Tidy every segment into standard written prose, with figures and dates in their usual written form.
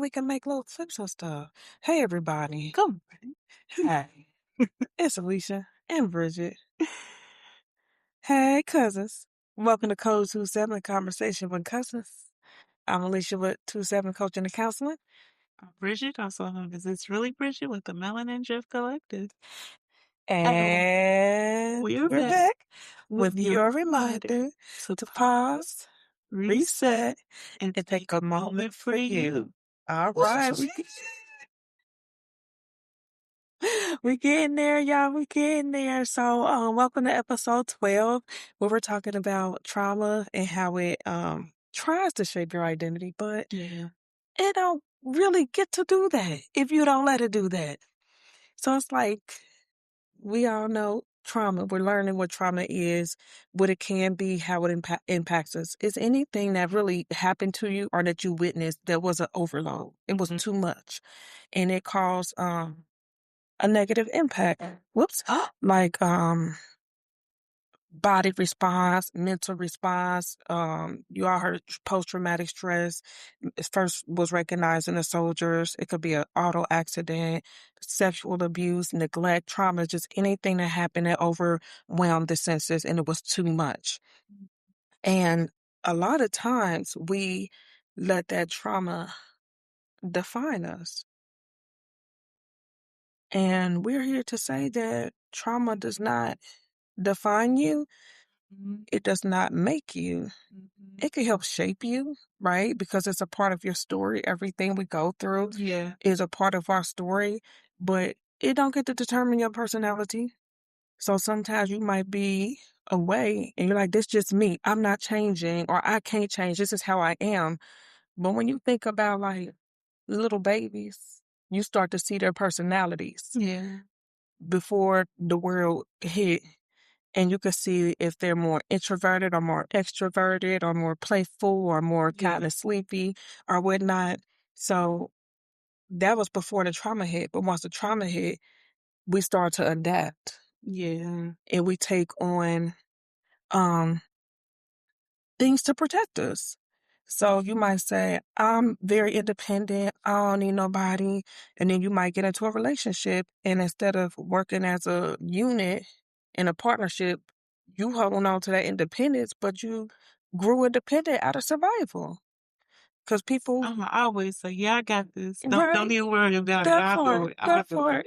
we can make little clips and stuff. Hey, everybody. Come. Hey, it's Alisha and Bridget. Hey, cousins. Welcome to Code 27 Conversation with Cousins. I'm Alisha with 27 Coaching and Counseling. Bridget, also known as It's Really Bridget with the Melanin Drift Collective. And we're we're back back with your reminder to pause, reset, and take a moment for you. All right. We getting there, y'all. We getting there. So, welcome to episode 12, where we're talking about trauma and how it tries to shape your identity, but it don't really get to do that if you don't let it do that. So it's like we all know trauma. We're learning what trauma is, what it can be, how it impacts us. Is anything that really happened to you or that you witnessed that was an overload? It was too much, and it caused a negative impact. Whoops. Like body response, mental response. You all heard post-traumatic stress. It first was recognized in the soldiers. It could be an auto accident, sexual abuse, neglect, trauma, just anything that happened that overwhelmed the senses and it was too much. And a lot of times we let that trauma define us. And we're here to say that trauma does not define you. It does not make you. It can help shape you, right? Because it's a part of your story. Everything we go through is a part of our story, but it don't get to determine your personality. So sometimes you might be away and you're like, this just me. I'm not changing or I can't change. This is how I am. But when you think about like little babies, you start to see their personalities before the world hit. And you can see if they're more introverted or more extroverted or more playful or more kind of sleepy or whatnot. So that was before the trauma hit. But once the trauma hit, we start to adapt. And we take on things to protect us. So you might say, I'm very independent. I don't need nobody. And then you might get into a relationship. And instead of working as a unit in a partnership, you holding on to that independence, but you grew independent out of survival. Because people... I always say, I got this. Don't even worry about it. That part.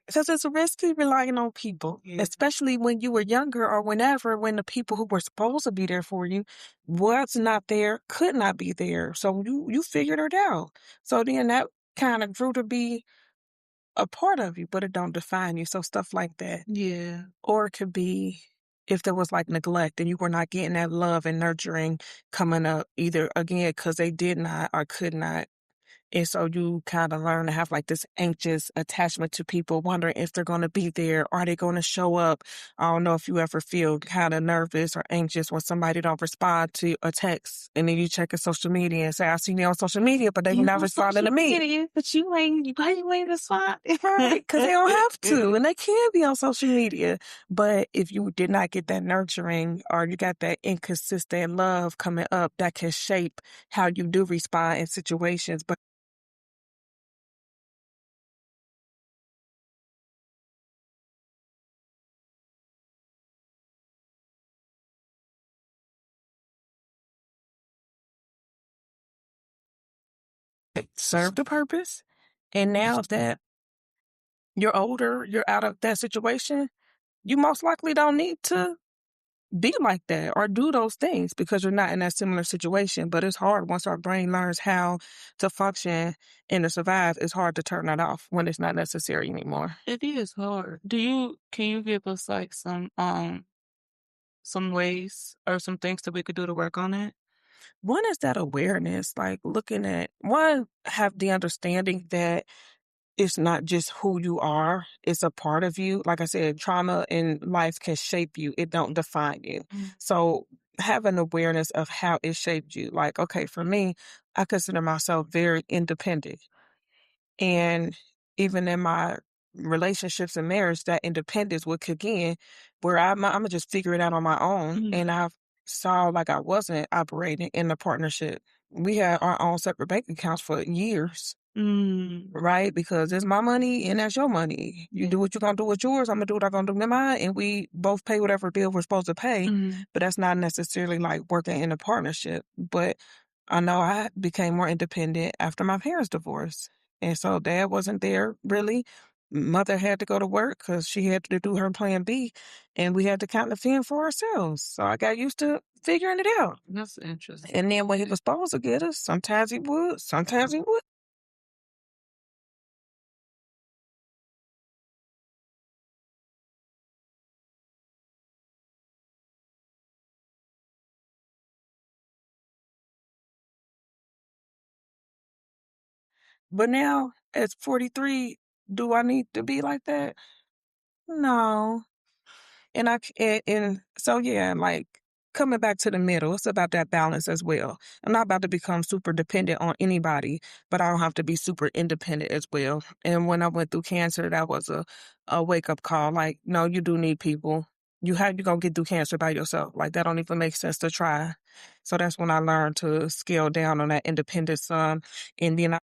Because it's risky relying on people, especially when you were younger or whenever, when the people who were supposed to be there for you was not there, could not be there. So you figured it out. So then that kind of grew to be a part of you, but it don't define you. So stuff like that. Or it could be if there was like neglect and you were not getting that love and nurturing coming up, either again because they did not or could not. And so you kind of learn to have like this anxious attachment to people, wondering if they're going to be there. Are they going to show up? I don't know if you ever feel kind of nervous or anxious when somebody don't respond to a text. And then you check your social media and say, I seen you on social media, but they not responding to me. But you ain't respond. Right, because they don't have to. And they can be on social media. But if you did not get that nurturing or you got that inconsistent love coming up, that can shape how you do respond in situations. But it served a purpose. And now that you're older, you're out of that situation, you most likely don't need to be like that or do those things because you're not in that similar situation. But it's hard once our brain learns how to function and to survive. It's hard to turn that off when it's not necessary anymore. It is hard. Can you give us like some ways or some things that we could do to work on it? One is that awareness, like looking at one, have the understanding that it's not just who you are, it's a part of you. Like I said, trauma in life can shape you. It don't define you. So have an awareness of how it shaped you. Like, okay, for me, I consider myself very independent. And even in my relationships and marriage, that independence would kick in where I'm going to just figure it out on my own. And I saw like I wasn't operating in a partnership we had our own separate bank accounts for years. Mm. Right? Because it's my money and that's your money. You do what you're gonna do with yours, I'm gonna do what I'm gonna do with mine, and we both pay whatever bill we're supposed to pay. Mhm. But that's not necessarily like working in a partnership. But I know I became more independent after my parents' divorce. And so dad wasn't there really. Mother had to go to work because she had to do her plan B, and we had to kind of fend for ourselves. So I got used to figuring it out. That's interesting. And then when he was supposed to get us, sometimes he would, sometimes he would. But now, at 43, do I need to be like that? No. And and so yeah, like coming back to the middle, it's about that balance as well. I'm not about to become super dependent on anybody, but I don't have to be super independent as well. And when I went through cancer, that was a wake up call. Like, no, you do need people. You gonna get through cancer by yourself. Like that don't even make sense to try. So that's when I learned to scale down on that independence some. And then